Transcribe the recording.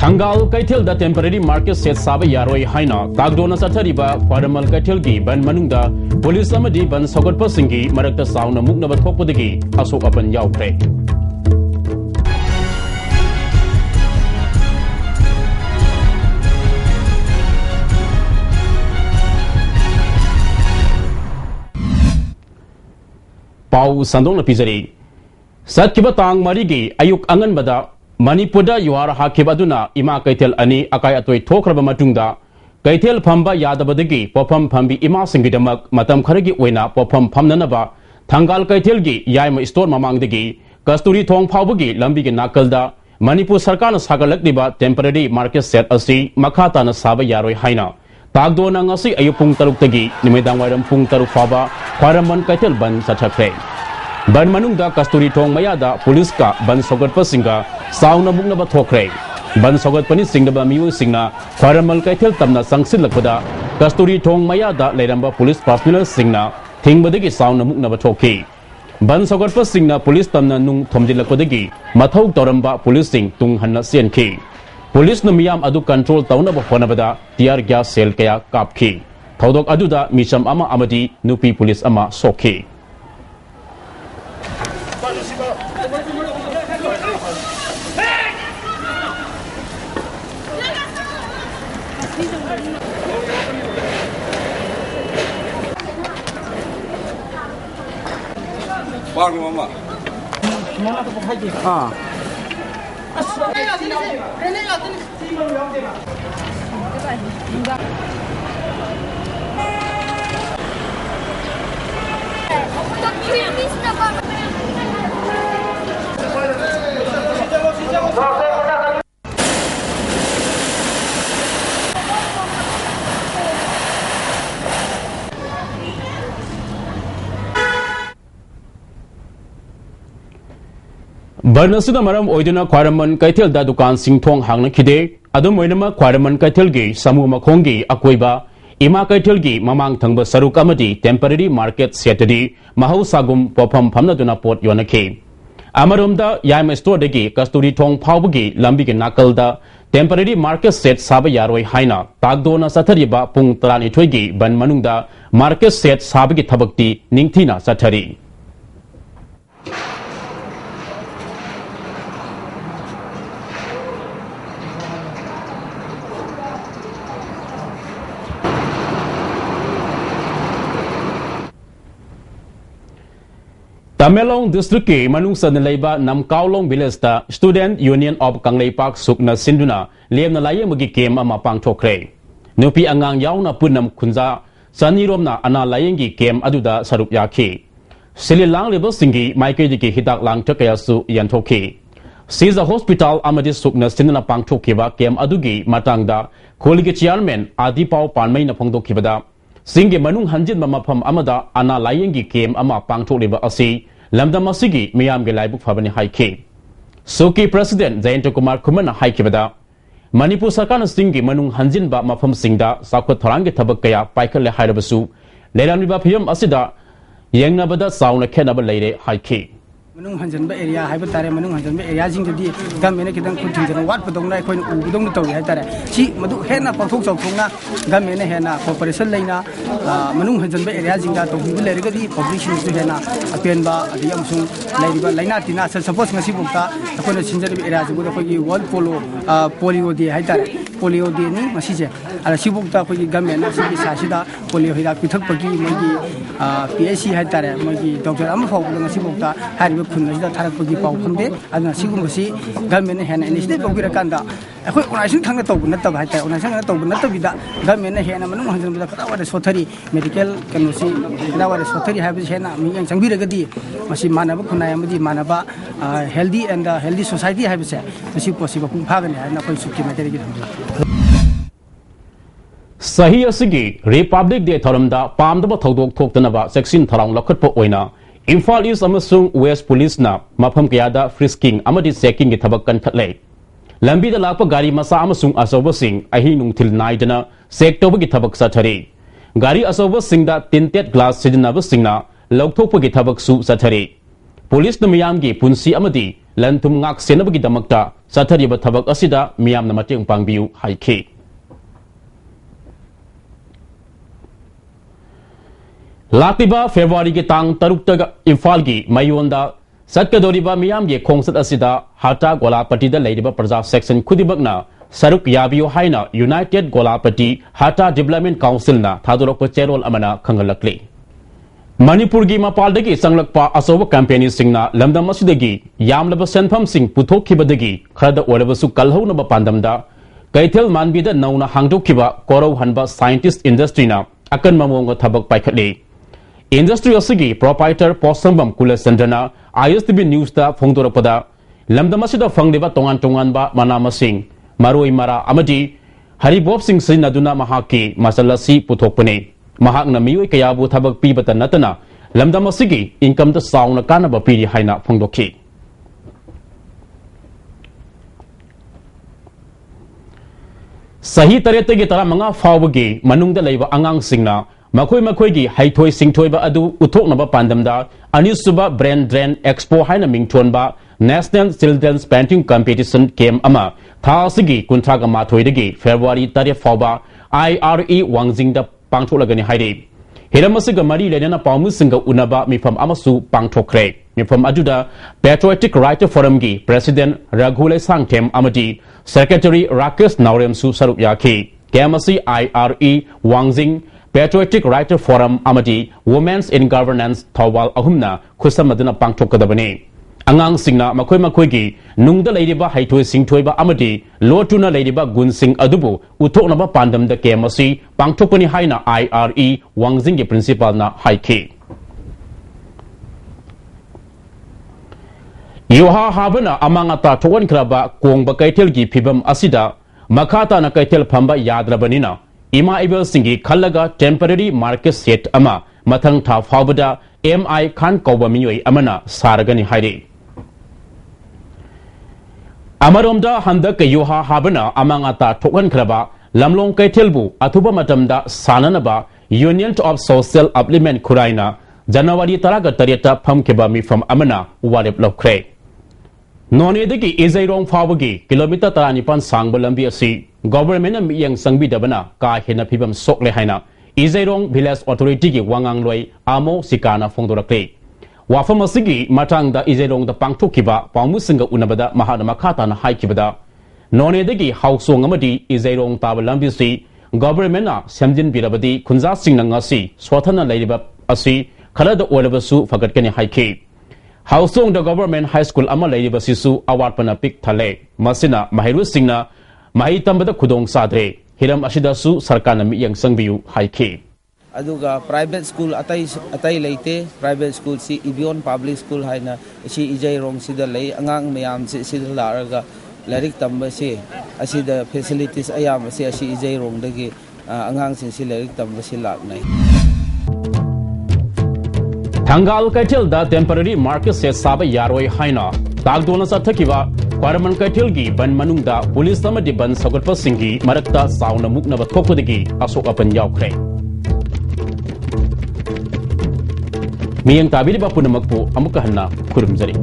Thangal Kaitil da temporary market set Saba Yaroi Haina, Tagdona Satariba, Quadamal Kaitil Gi, Ban Manunda, Police Amadi, Ban Sogot Pasingi, Marakta Sauna Muknava Topodigi, Aso Apan Yaupre. Pau Sandong Pizari Satkibatang Marigi, Ayuk Angan Bada. Manipura yuara hakibaduna ima kaitel ani akai atoi thokraba matungda kaitel phamba yadabadagi popam phambi ima singidamak matam kharagi oina popam phamnanaba thangal kaitel gi yaima store mamangdagi kasturi thong phawbagi lambi gi nakalda Manipur sarkar na sagalakliba temporary market set asi makhata na saba yaroi haina tagdona ngasi ayupung taruk-tagi nimedang wairam pung taruk phaba khwaraman kaitel ban sathakre ban manungda kasturi thong mayada police ka ban sogat pasinga sauna mukna ba thokre ban sogat pani singdaba miu singna khwaramal kaithel tamna sangsil lakpada kasturi thong mayada leiramba police personnel singna thingbadagi sauna mukna ba thokhi ban sogat pasingna police tamna nung thomjil lakpadagi mathau toramba police sing tung hanna senkhi police na miyam adu control tauna ba honabada tiar gas sel kaya kapki thodok aduda micham ama amadi nupi police ama sokhi Bang mama. Mama tu pakai je. Ah. Barnasuna maram oiduna khwaraman kaitel da dukan singthong hangna khide adum oinama khwaraman kaitel gi samu makhongi akoiba ima kaitel gi mamang thangba saruk amadi temporary market setadi mahau sagum popam phamna duna pot yonakhi amaromda yaima store degi kasturi thong phawbugi lambi ge nakalda temporary market set saba yaroi haina tagdona sathariba pung 12 gi ban manungda market set sabagi thabakti ningthina sathari Tamelong district ke manung sanlaiba Namkaulong village ta Student Union of Kanglei Park sukna sinduna lemna laye magi kem ama pangthokre nupi angang yauna punam khunja saniromna ana layengi kem aduda sarup yakhi sililang level singi maike diki hidak lang thakaya su yanthokhi Siza hospital amadi sukna sinduna pangthokhiba kem adugi matangda kholigi chairman Adipau Panmai na phongdokhibada Singi manung hanjin mamapam amada ana layengi kem ama pangtholiba asi lamdam asigi miyam ge laibuk phabani haikhe Soki president Jayanto Kumar Kumana haikibada Manipur sarkar na singi manung hanjin ba mafam singda sakhot tharangi thabak kaya paikhale hairabasu leramliba phiyam asida yengnabada sauna khenaba leire haikhe Manung hanjan ba area haiba tare manung hanjan ba area jing di gamena kidan kuthing jana wat padong na khoi u budong to hai tare chi madu hena pathok chawthongna gamena hena cooperation leina manung hanjan ba area jing da to bi le ga di publication su hena apen ba adi amsung leiriba laina tina suppose ngasi bukta akoina sinjar bi area jibu khoi world polio di hai tare polio di ni masi je ala sibukta khoi gamena si sasida polio hira pithak pagi magi PSC hai tare magi doctor am phau ngasi bukta hari khunna tharak pagi pau phande adna sigumsi government hena initiative pogira kanda akhoi onaisin thangna to bunata ba ta onaisin to bunata bida government hena manung hanjin bida kawara sothari medical kanosi kawara sothari habi hena mi yang changbira gadi masi manaba khunai amadi manaba healthy and healthy society habi se masi possible pung phagani hena khoi sukki materi gi Sahi asigi Republic Day thoramda pamdaba thodok thoktanaba section tharang lakhatpa oina Imphal East amasung West Police na mafam kayada frisking amadi checking gi thabak kan thatle lambi da lakpa gari masa amasung asoba sing ahi nungthil naidana sector gi thabak sathari gari asoba sing da tinted glass sidinaba singna lokthokpa gi thabak su sathari police na miyam gi punsi amadi लन थुम ngak senabagi damakta sathariba thabak asida miyamna mateng pangbiu haiki लातिबा February के तांग तरुक इम्फाल की मयोंदा सत्कदोरिबा मियाम के खोंसत असिदा हाटा गोलापट्टीदा लेरिबा प्रजा section खुदिबकना सरुक याबियो हाइना United गोलापट्टी Hata development council ना थादोरक चेरोल अमना खंगलकले मणिपुर की मपालदगी संगलकपा असोब कंपनी सिंगना लमदम असिदगी यामलब सेनफम सिंग पुथोखिबदगी खरद ओरबसु कलहौनब पांदमदा कैथेल मानबीदा नौना हांगदोखिबा कोरौ हनबा साइंटिस्ट इंडस्ट्रीना अकन ममोंग थबक पाइखले इंडस्ट्री असगी प्रोपाइटर पोसंबम कुलचंद्रना ISTV न्यूज दा फोंदोरपदा लमदम असिदा फंगलिबा तोंगान तोंगानबा मनामसिंग मारोई मारा अमदी हरिबोब सिंग सिनदुना महाकी मसलसी पुथोकपने महाकना मियोय कयाबु थबक पीबता नतना लमदम असगी इनकम दा साउना कानबा पीरी हाइना फोंदोखि सही तरेते के तरा मंगा फावगी मनुंगदा लेबा अंगांग सिंगना मखोई मखोई की हाइथोई सिंगथोइबा अदु उथोकनबा पांदमदा अनिसुबा ब्रेन ड्रेन एक्सपो हाइना मिंगथोनबा नेशनल चिल्ड्रन्स पेंटिंग कंपटीशन केम अमा थासिगी कुंथ्रागा माथोइदगी फेब्रुआरी 30 फावबा IRE वांगजिंगदा पांगथोलगनि हाइदे हिरमसिगा मरी लेना पामुसिंगा उनबा मिफम अमसु पांगथोखरे मिफम अदुदा पेट्रियोटिक राइटर फोरम की प्रेसिडेंट रघुले सांगथेम अमदी सेक्रेटरी राकेश नावरेमसु सरुप याखी केमसी IRE Wangjing patriotic writer forum अमदी वुमेन्स इन गवर्नेंस थौवाल अहुमना खुसमदना पांगथोकदबने अंगांग सिंगना मखोई मखोई की नुंगदा लेरिबा हाइथोई सिंगथोइबा अमदी लोटुना लेरिबा गुन सिंग अदुबु उथोकनबा पांदमदा केमसी पांगथोकपनि हाइना IRE वांगजिंग के प्रिंसिपल ना हाइखी योहा हाबना अमांगता थोगनख्राबा कोंगबा कैथेल की फिबम असिदा मखाता ना कैथेल फंबा याद्रबनिना इमा इबल सिंगी खल्लगा टेम्पररी मार्केट सेट अमा मथंग था फावबदा MI खान कौबा मियोई अमना सारगनि हाइरे अमरोमदा हंदक योहा हाबना अमांगता थोगनख्राबा लमलोंग कैथेलबु अथुबा मतमदा साननबा union of social अपलिमेंट खुराइना January 13 फमखेबा मिफम Amna वारेप लौख्रे नोनेदगी इजैरोंग फावगी kilometre 19 सांगब लंबी असि गवर्नमेंट मियंग संगबिदबना का हेना फिबम सोकले हाइना इजैरोंग विलेज अथॉरिटी की वांगांगलोय आमो सिकाना फोंदोरक्ले वाफम असगी मटांगदा इजैरोंग दा पांगथोखिबा पामुसिंग उनबदा महाना मखाताना हाइखिबदा नोनेदगी हाउसोंग अमदी इजैरोंग ताब लंबीसी गवर्नमेंट सेमजिन बिरबदी खुंजा सिंगनंगासी सोथना लेरिबा असि खरद ओलबसु फगटकनि हाइखि हाउसोंग द गवर्नमेंट हाई स्कूल अमा लेरिबसिसु अवार्डपना पिक थले मसिना महिरुसिंगना महि तंबदा खुदोंग साद्रे हिरम असिदासु सरकारना मियंग संगबियु हाइखि अदुगा प्राइवेट स्कूल अतै लेते प्राइवेट स्कूल सी इबियोन पब्लिक स्कूल हाइना सी इजैरोंग सिदा लई अंगांग मयाम सिदा लारगा लारिक तंबसे असिदा फैसिलिटीज अयाम से असि इजैरोंग दगी अंगांग सिंसि लारिक तंबसे लाकनाय थंगाल कैथेल दा टेम्पररी मार्केट से साब यारोय हाइना तागदोना सथकिबा क्वारमन कैथेल की बन मनुंगदा पुलिस अमदि बन सगटप सिंगी मरक्ता साउना मुकनब थोकपदगी असोक अपन यावख्रे मियंग ताबिरिबा पुनमकपु अमुक हन्ना खुरुमजरी।